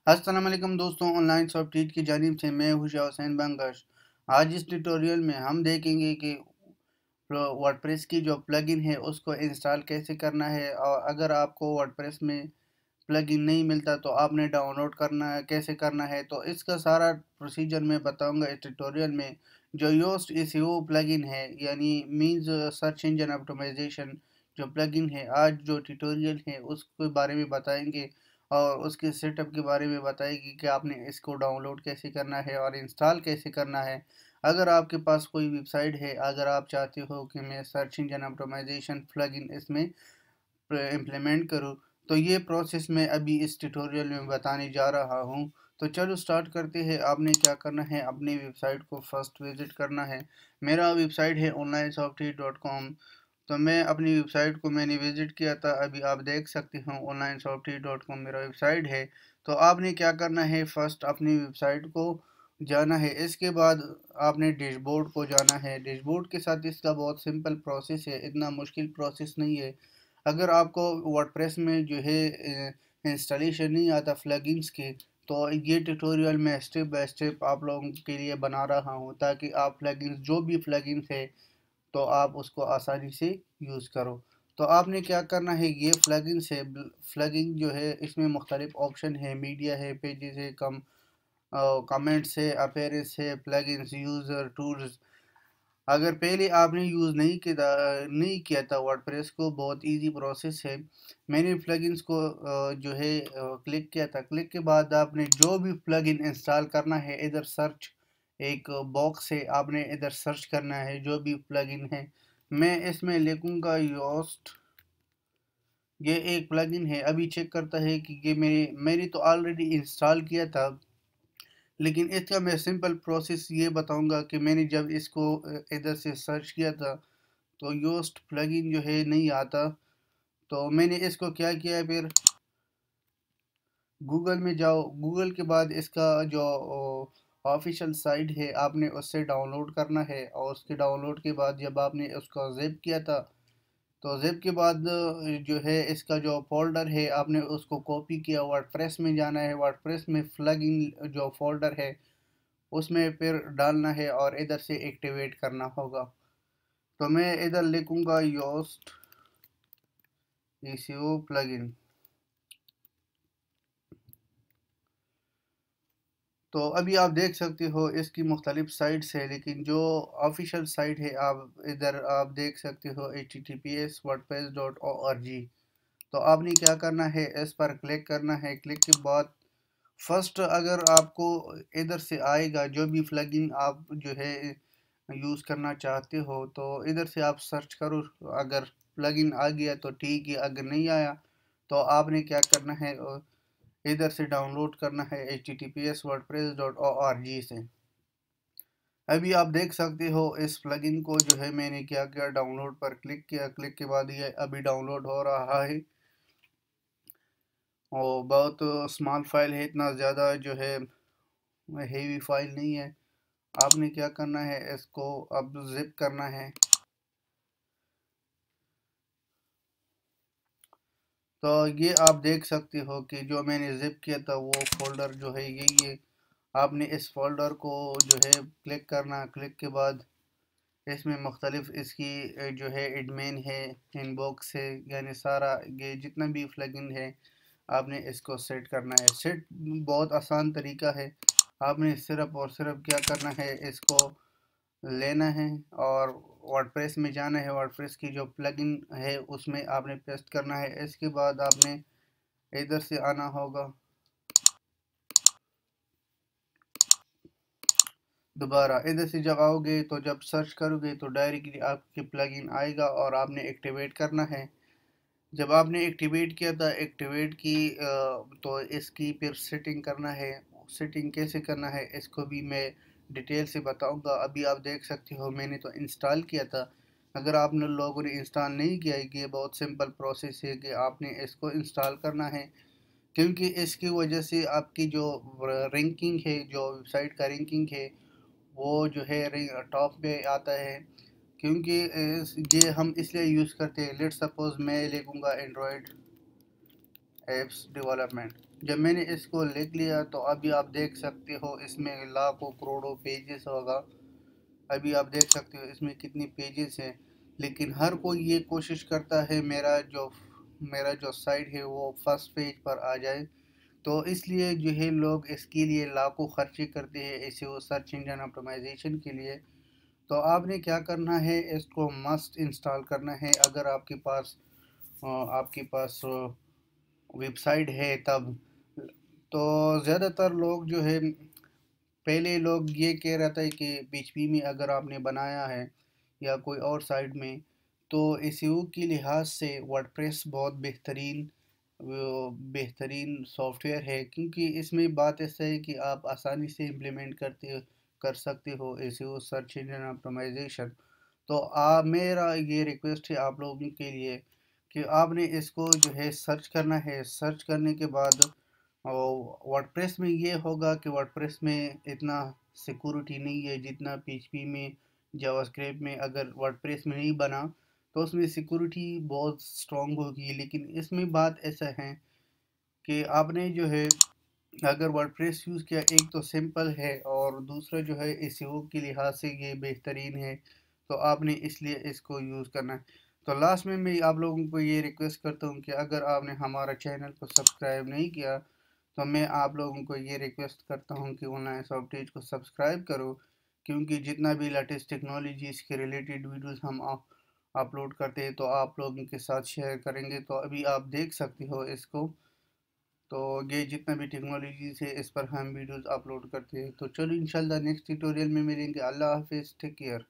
अस्सलाम वालेकुम दोस्तों, ऑनलाइन सॉफ्टवेयर की जानिब से मैं हुशा हुसैन बंगश। आज इस ट्यूटोरियल में हम देखेंगे कि वर्डप्रेस की जो प्लगइन है उसको इंस्टॉल कैसे करना है, और अगर आपको वर्डप्रेस में प्लगइन नहीं मिलता तो आपने डाउनलोड करना है, कैसे करना है, तो इसका सारा प्रोसीजर मैं बताऊंगा इस ट्यूटोरियल में। जो योस्ट एसईओ प्लगइन है, यानी मींस सर्च इंजन ऑप्टिमाइजेशन जो प्लगइन है, आज जो ट्यूटोरियल है उसके बारे में बताएंगे और उसके सेटअप के बारे में बताएगी कि आपने इसको डाउनलोड कैसे करना है और इंस्टॉल कैसे करना है। अगर आपके पास कोई वेबसाइट है, अगर आप चाहते हो कि मैं सर्च इंजन ऑप्टिमाइजेशन प्लगइन इसमें इम्प्लीमेंट करूँ, तो ये प्रोसेस मैं अभी इस ट्यूटोरियल में बताने जा रहा हूँ। तो चलो स्टार्ट करते हैं। आपने क्या करना है, अपनी वेबसाइट को फर्स्ट विज़िट करना है। मेरा वेबसाइट है onlinesoftware.com। तो मैं अपनी वेबसाइट को मैंने विज़िट किया था, अभी आप देख सकते हो onlinesoftware.com मेरा वेबसाइट है। तो आपने क्या करना है, फ़र्स्ट अपनी वेबसाइट को जाना है। इसके बाद आपने डैशबोर्ड को जाना है। डैशबोर्ड के साथ इसका बहुत सिंपल प्रोसेस है, इतना मुश्किल प्रोसेस नहीं है। अगर आपको वर्डप्रेस में जो है इंस्टॉलेशन नहीं आता प्लगइन्स के, तो ये ट्यूटोरियल मैं स्टेप बाय स्टेप आप लोगों के लिए बना रहा हूँ ताकि आप प्लगइन्स जो भी प्लगइन्स है तो आप उसको आसानी से यूज़ करो। तो आपने क्या करना है, ये प्लगइन्स है, प्लगइन जो है इसमें मुख्तलिफ ऑप्शन है, मीडिया है, पेजेस है, कमेंट्स है, अपीयरेंस है, प्लगइन्स, यूज़र टूल्स। अगर पहले आपने यूज़ नहीं किया था वर्डप्रेस को, बहुत इजी प्रोसेस है। मैंने प्लगइन्स को जो है क्लिक किया था। क्लिक के बाद आपने जो भी प्लगइन इंस्टॉल करना है, इधर सर्च एक बॉक्स है, आपने इधर सर्च करना है जो भी प्लगइन है। मैं इसमें लिखूंगा योस्ट। ये एक प्लगइन है, अभी चेक करता है कि ये मैंने तो ऑलरेडी इंस्टॉल किया था, लेकिन इसका मैं सिंपल प्रोसेस ये बताऊंगा कि मैंने जब इसको इधर से सर्च किया था तो योस्ट प्लगइन जो है नहीं आता। तो मैंने इसको क्या किया, फिर गूगल में जाओ। गूगल के बाद इसका जो ऑफिशियल साइट है आपने उससे डाउनलोड करना है, और उसके डाउनलोड के बाद जब आपने उसको ज़िप किया था, तो ज़िप के बाद जो है इसका जो फोल्डर है आपने उसको कॉपी किया, वर्डप्रेस में जाना है, वर्डप्रेस में प्लगइन जो फोल्डर है उसमें फिर डालना है और इधर से एक्टिवेट करना होगा। तो मैं इधर लिखूंगा योस्ट एसईओ प्लगइन। तो अभी आप देख सकते हो इसकी मुख्तलिफ साइट्स है, लेकिन जो ऑफिशियल साइट है आप इधर आप देख सकते हो https://wordpress.org। तो आपने क्या करना है, इस पर क्लिक करना है। क्लिक के बाद फर्स्ट अगर आपको इधर से आएगा जो भी प्लगइन आप जो है यूज़ करना चाहते हो, तो इधर से आप सर्च करो। अगर प्लगइन आ गया तो ठीक है, अगर नहीं आया तो आपने क्या करना है, इधर से डाउनलोड करना है https://wordpress.org से। अभी आप देख सकते हो इस प्लगइन को जो है मैंने क्या किया, डाउनलोड पर क्लिक किया। क्लिक के बाद ये अभी डाउनलोड हो रहा है, और बहुत स्मॉल फाइल है, इतना ज़्यादा जो है हेवी फाइल नहीं है। आपने क्या करना है, इसको अब जिप करना है। तो ये आप देख सकते हो कि जो मैंने जिप किया था वो फोल्डर जो है यही है। आपने इस फोल्डर को जो है क्लिक करना। क्लिक के बाद इसमें मुख्तलिफ इसकी जो है एडमिन है, इनबॉक्स है, यानी सारा ये जितना भी प्लगइन है आपने इसको सेट करना है। सेट बहुत आसान तरीका है। आपने सिर्फ और सिर्फ क्या करना है, इसको लेना है और वर्डप्रेस में जाना है। वर्डप्रेस की जो प्लगइन है उसमें आपने पेस्ट करना है। इसके बाद आपने इधर से आना होगा, दोबारा इधर से जब आओगे तो जब सर्च करोगे तो डायरेक्टली आपके प्लगइन आएगा और आपने एक्टिवेट करना है। जब आपने एक्टिवेट किया था, एक्टिवेट की तो इसकी फिर सेटिंग करना है। सेटिंग कैसे करना है इसको भी मैं डिटेल से बताऊंगा। अभी आप देख सकते हो मैंने तो इंस्टॉल किया था। अगर आपने लोगों ने इंस्टॉल नहीं किया है, ये बहुत सिंपल प्रोसेस है कि आपने इसको इंस्टॉल करना है, क्योंकि इसकी वजह से आपकी जो रैंकिंग है, जो वेबसाइट का रैंकिंग है वो जो है टॉप पे आता है। क्योंकि ये हम इसलिए यूज़ करते हैं, लेट सपोज मैं लिखूँगा एंड्रॉयड एप्स डेवलपमेंट। जब मैंने इसको लिख लिया तो अभी आप देख सकते हो इसमें लाखों करोड़ों पेजेस होगा। अभी आप देख सकते हो इसमें कितनी पेजेस हैं, लेकिन हर कोई ये कोशिश करता है मेरा जो साइट है वो फर्स्ट पेज पर आ जाए। तो इसलिए जो है लोग इसके लिए लाखों खर्चे करते हैं ऐसे वो सर्च इंजन ऑप्टिमाइजेशन के लिए। तो आपने क्या करना है, इसको मस्ट इंस्टॉल करना है। अगर आपके पास वेबसाइट है तब। तो ज़्यादातर लोग जो है, पहले लोग ये कह रहा था कि पीएचपी में अगर आपने बनाया है या कोई और साइट में, तो एसईओ के लिहाज से वर्डप्रेस बहुत बेहतरीन सॉफ्टवेयर है, क्योंकि इसमें बात ऐसा है कि आप आसानी से इम्प्लीमेंट कर सकते हो एसईओ सर्च इंजन ऑप्टिमाइजेशन। तो मेरा ये रिक्वेस्ट है आप लोगों के लिए कि आपने इसको जो है सर्च करना है। सर्च करने के बाद और वर्डप्रेस में ये होगा कि वर्डप्रेस में इतना सिक्योरिटी नहीं है जितना पीएचपी में, जावास्क्रिप्ट में। अगर वर्डप्रेस में नहीं बना तो उसमें सिक्योरिटी बहुत स्ट्रांग होगी, लेकिन इसमें बात ऐसा है कि आपने जो है अगर वर्डप्रेस यूज़ किया, एक तो सिंपल है और दूसरा जो है एसईओ के लिहाज से ये बेहतरीन है। तो आपने इसलिए इसको यूज़ करना है। तो लास्ट में मैं आप लोगों को ये रिक्वेस्ट करता हूँ कि अगर आपने हमारा चैनल को सब्सक्राइब नहीं किया, तो मैं आप लोगों को ये रिक्वेस्ट करता हूँ कि ऑनलाइन सॉफ्टवेयर को सब्सक्राइब करो, क्योंकि जितना भी लेटेस्ट टेक्नोलॉजी इसके रिलेटेड वीडियोस हम अपलोड करते हैं तो आप लोगों के साथ शेयर करेंगे। तो अभी आप देख सकते हो इसको। तो ये जितना भी टेक्नोलॉजी है इस पर हम वीडियोस अपलोड करते हैं। तो चलो इंशाल्लाह नेक्स्ट ट्यूटोरियल में मिलेंगे। अल्लाह हाफिज़, टेक केयर।